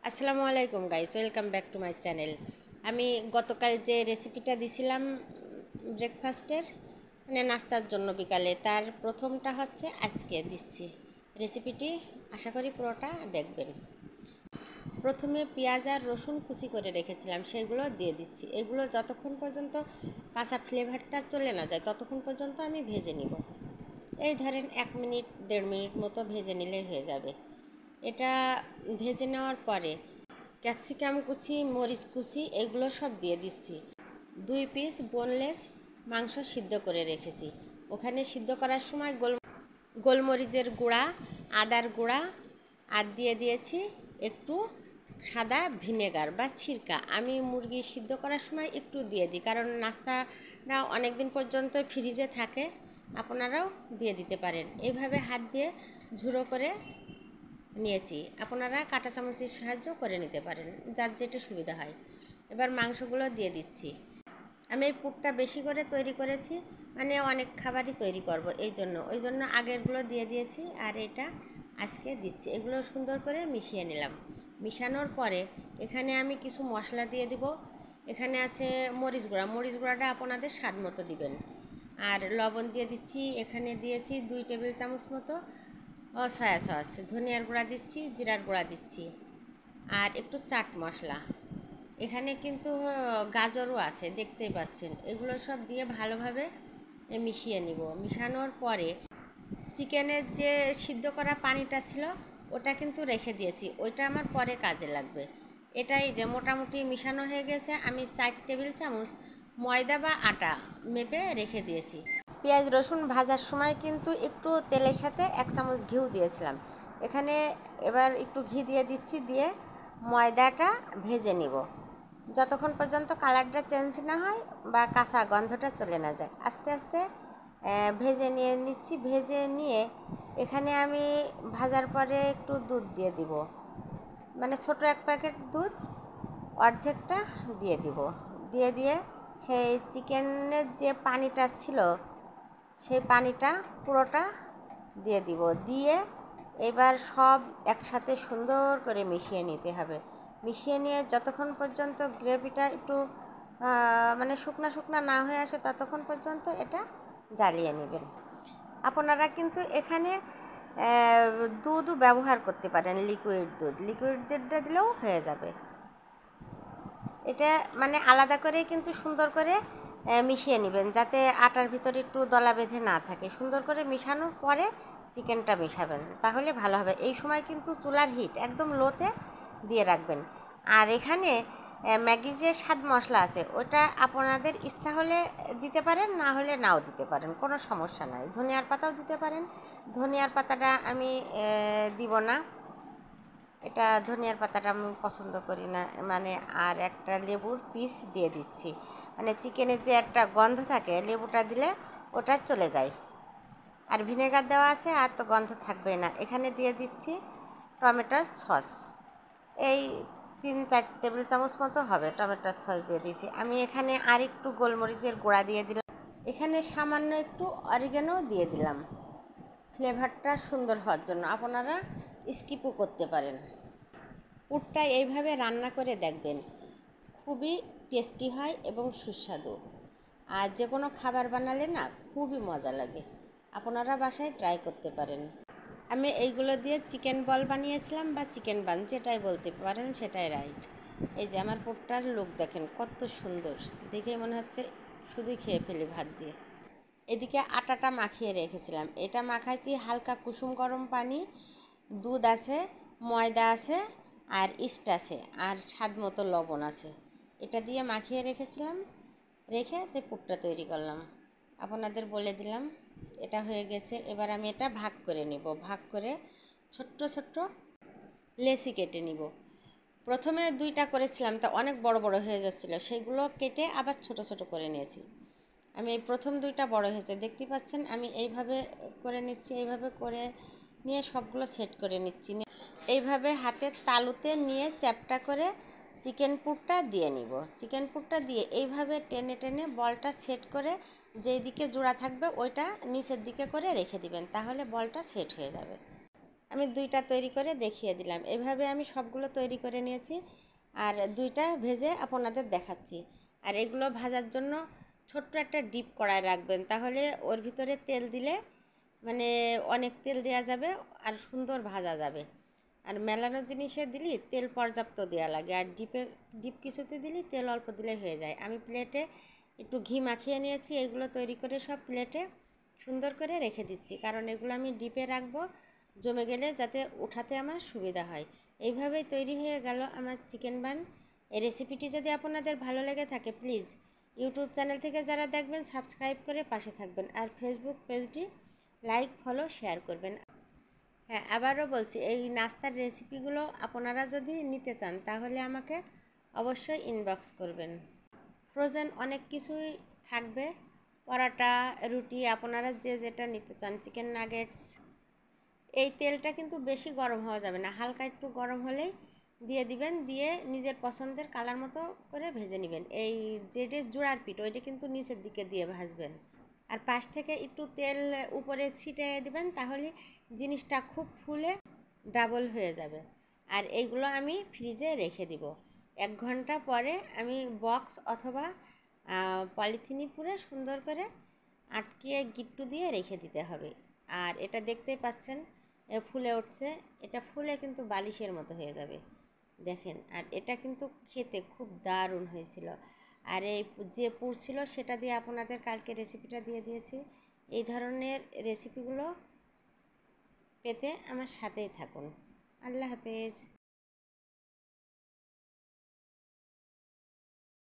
আসসালামু আলাইকুম guys, welcome back to my channel. আমি গতকাল যে রেসিপিটা দিছিলাম ব্রেকফাস্টের মানে নাস্তার জন্য বিকালে, তার প্রথমটা হচ্ছে আজকে দিচ্ছি রেসিপিটি। আশা করি পুরোটা দেখবেন। প্রথমে পেঁয়াজ আর রসুন কুচি করে রেখেছিলাম, সেগুলো দিয়ে দিচ্ছি। এগুলো যতক্ষণ পর্যন্ত কাঁচা ফ্লেভারটা চলে না যায় ততক্ষণ পর্যন্ত আমি ভেজে নিব। এই ধরেন 1 মিনিট 1.5 মিনিট মতো ভেজে নিলে হয়ে যাবে। এটা ভেজে নেওয়ার পরে ক্যাপসিকাম কুচি, মরিচ কুচি এগুলো সব দিয়ে দিচ্ছি। 2 পিস বোনলেস মাংস সিদ্ধ করে রেখেছি। ওখানে সিদ্ধ করার সময় গোলমরিচের গুঁড়া, আদার গুঁড়া আর দিয়ে দিয়েছি একটু সাদা ভিনেগার বা সিরকা। আমি মুরগি সিদ্ধ করার সময় একটু দিয়ে দিই, কারণ নাস্তাটা অনেক দিন পর্যন্ত ফ্রিজে থাকে। আপনারাও দিয়ে দিতে পারেন। এইভাবে হাত দিয়ে ঝুড়ো করে নিয়েছি, আপনারা কাঁটা চামচের সাহায্য করে নিতে পারেন, যার যেটা সুবিধা হয়। এবার মাংসগুলো দিয়ে দিচ্ছি। আমি এই পুরটা বেশি করে তৈরি করেছি, মানে অনেক খাবারই তৈরি করব, ওই জন্য আগেরগুলো দিয়ে দিয়েছি আর এটা আজকে দিচ্ছি। এগুলো সুন্দর করে মিশিয়ে নিলাম। মিশানোর পরে এখানে আমি কিছু মশলা দিয়ে দিব। এখানে আছে মরিচ গুঁড়াটা আপনাদের স্বাদ মতো দিবেন। আর লবণ দিয়ে দিচ্ছি, এখানে দিয়েছি 2 টেবিল চামচ মতো সয়া সস। ধনিয়ার গুঁড়া দিচ্ছি, জিরার গুঁড়া দিচ্ছি আর একটু চাট মশলা। এখানে কিন্তু গাজরও আছে, দেখতেই পাচ্ছেন। এগুলো সব দিয়ে ভালোভাবে মিশিয়ে নিব। মিশানোর পরে চিকেনের যে সিদ্ধ করা পানিটা ছিল ওটা কিন্তু রেখে দিয়েছি, ওইটা আমার পরে কাজে লাগবে। এটাই যে মোটামুটি মিশানো হয়ে গেছে। আমি 4 টেবিল চামচ ময়দা বা আটা মেপে রেখে দিয়েছি। পেঁয়াজ রসুন ভাজার সময় কিন্তু একটু তেলের সাথে 1 চামচ ঘিও দিয়েছিলাম। এখানে এবার একটু ঘি দিয়ে দিচ্ছি, দিয়ে ময়দাটা ভেজে নিব যতক্ষণ পর্যন্ত কালারটা চেঞ্জ না হয় বা কাঁচা গন্ধটা চলে না যায়। আস্তে আস্তে ভেজে নিচ্ছি। ভেজে নিয়ে এখানে আমি ভাজার পরে একটু দুধ দিয়ে দিব, মানে ছোট 1 প্যাকেট দুধ অর্ধেকটা দিয়ে দিব। দিয়ে সেই চিকেনের যে পানিটা ছিল সেই পানিটা পুরোটা দিয়ে দিব। দিয়ে এবার সব একসাথে সুন্দর করে মিশিয়ে নিতে হবে। মিশিয়ে নিয়ে যতক্ষণ পর্যন্ত গ্রেভিটা একটু মানে শুকনা শুকনা না হয়ে আসে ততক্ষণ পর্যন্ত এটা জ্বালিয়ে নেবেন। আপনারা কিন্তু এখানে দুধও ব্যবহার করতে পারেন, লিকুইড দুধটা দিলেও হয়ে যাবে। এটা মানে আলাদা করে কিন্তু সুন্দর করে মিশিয়ে নেবেন, যাতে আটার ভিতরে একটু দলা বেঁধে না থাকে। সুন্দর করে মিশানোর পরে চিকেনটা মেশাবেন, তাহলে ভালো হবে। এই সময় কিন্তু চুলার হিট একদম লোতে দিয়ে রাখবেন। আর এখানে ম্যাগি যে স্বাদ মশলা আছে ওটা আপনাদের ইচ্ছা হলে দিতে পারেন, না হলে নাও দিতে পারেন, কোনো সমস্যা নাই। ধনিয়ার পাতাও দিতে পারেন। ধনিয়ার পাতাটা আমি দিব না, এটা ধনিয়ার পাতাটা আমি পছন্দ করি না। মানে আর একটা লেবুর পিস দিয়ে দিচ্ছি, মানে চিকেনের যে একটা গন্ধ থাকে লেবুটা দিলে ওটা চলে যায়। আর ভিনেগার দেওয়া আছে, আর তো গন্ধ থাকবে না। এখানে দিয়ে দিচ্ছি টমেটোর সস। এই 3-4 টেবিল চামচ মতো হবে টমেটোর সস দিয়ে দিয়েছি। আমি এখানে আর একটু গোলমরিচের গুঁড়া দিয়ে দিলাম। এখানে সামান্য একটু অরিগানো দিয়ে দিলাম ফ্লেভারটা সুন্দর হওয়ার জন্য। আপনারা স্কিপও করতে পারেন। পুরটা এইভাবে রান্না করে দেখবেন, খুবই টেস্টি হয় এবং সুস্বাদু। আর যে কোনো খাবার বানালে না খুবই মজা লাগে। আপনারা বাসায় ট্রাই করতে পারেন। আমি এইগুলো দিয়ে চিকেন বল বানিয়েছিলাম, বা চিকেন বান যেটাই বলতে পারেন, সেটাই রাইট। এই যে আমার পুরটার লুক দেখেন কত সুন্দর, দেখেই মনে হচ্ছে শুধুই খেয়ে ফেলি ভাত দিয়ে। এদিকে আটাটা মাখিয়ে রেখেছিলাম, এটা মাখাইছি হালকা কুসুম গরম পানি, দুধ আছে, ময়দা আছে আর ইস্ট আছে, আর স্বাদ মতো লবণ আছে। এটা দিয়ে মাখিয়ে রেখেছিলাম, রেখে তে পুরটা তৈরি করলাম। আপনাদের বলে দিলাম এটা হয়ে গেছে। এবার আমি এটা ভাগ করে নেব। ভাগ করে ছোট্ট ছোট্ট লেচি কেটে নিব। প্রথমে 2টা করেছিলাম, তা অনেক বড় বড় হয়ে যাচ্ছিলো, সেগুলো কেটে আবার ছোট ছোট করে নিয়েছি। আমি এই প্রথম 2টা বড় হয়েছে দেখতে পাচ্ছেন। আমি এইভাবে করে নিচ্ছি, এইভাবে করে নিয়ে সবগুলো সেট করে নিচ্ছি। এইভাবে হাতের তালুতে নিয়ে চ্যাপটা করে চিকেন পুরটা দিয়ে নিব। চিকেন পুরটা দিয়ে এইভাবে টেনে টেনে বলটা সেট করে যেই দিকে জোড়া থাকবে ওইটা নিচের দিকে করে রেখে দিবেন, তাহলে বলটা সেট হয়ে যাবে। আমি দুইটা তৈরি করে দেখিয়ে দিলাম। এভাবে আমি সবগুলো তৈরি করে নিয়েছি আর দুইটা ভেজে আপনাদের দেখাচ্ছি। আর এগুলো ভাজার জন্য ছোট্ট একটা ডিপ কড়াই রাখবেন, তাহলে ওর ভিতরে তেল দিলে মানে অনেক তেল দেওয়া যাবে আর সুন্দর ভাজা যাবে। আর মেলানো জিনিসে দিলি তেল পর্যাপ্ত দেওয়া লাগে, আর ডিপ কিছুতে দিলি তেল অল্প দিলে হয়ে যায়। আমি প্লেটে একটু ঘি মাখিয়ে নিয়েছি, এগুলো তৈরি করে সব প্লেটে সুন্দর করে রেখে দিচ্ছি, কারণ এগুলো আমি ডিপে রাখবো, জমে গেলে যাতে উঠাতে আমার সুবিধা হয়। এইভাবেই তৈরি হয়ে গেল আমার চিকেন বান। এই রেসিপিটি যদি আপনাদের ভালো লেগে থাকে প্লিজ ইউটিউব চ্যানেল থেকে যারা দেখবেন সাবস্ক্রাইব করে পাশে থাকবেন, আর ফেসবুক পেজটি লাইক ফলো শেয়ার করবেন। হ্যাঁ, আবারও বলছি, এই নাস্তার রেসিপিগুলো আপনারা যদি নিতে চান তাহলে আমাকে অবশ্যই ইনবক্স করবেন। ফ্রোজেন অনেক কিছুই থাকবে, পরাটা, রুটি, আপনারা যে যেটা নিতে চান, চিকেন নাগেটস। এই তেলটা কিন্তু বেশি গরম হওয়া যাবে না, হালকা একটু গরম হলেই দিয়ে দিবেন, দিয়ে নিজের পছন্দের কালার মতো করে ভেজে নেবেন। এই যেটা জোড়ার পিঠ ওইটা কিন্তু নিচের দিকে দিয়ে ভাজবেন, আর পাশ থেকে একটু তেল উপরে ছিটিয়ে দিবেন, তাহলে জিনিসটা খুব ফুলে ডাবল হয়ে যাবে। আর এইগুলো আমি ফ্রিজে রেখে দিব। 1 ঘন্টা পরে আমি বক্স অথবা পলিথিনে পুরে সুন্দর করে আটকিয়ে গিট্টু দিয়ে রেখে দিতে হবে। আর এটা দেখতেই পাচ্ছেন ফুলে উঠছে, এটা ফুলে কিন্তু বালিশের মতো হয়ে যাবে দেখেন। আর এটা কিন্তু খেতে খুব দারুণ হয়েছিল। আর এই যে পুর ছিল সেটা দিয়ে আপনাদের কালকে রেসিপিটা দিয়ে দিয়েছি। এই ধরনের রেসিপিগুলো পেতে আমার সাথেই থাকুন। আল্লাহ হাফেজ।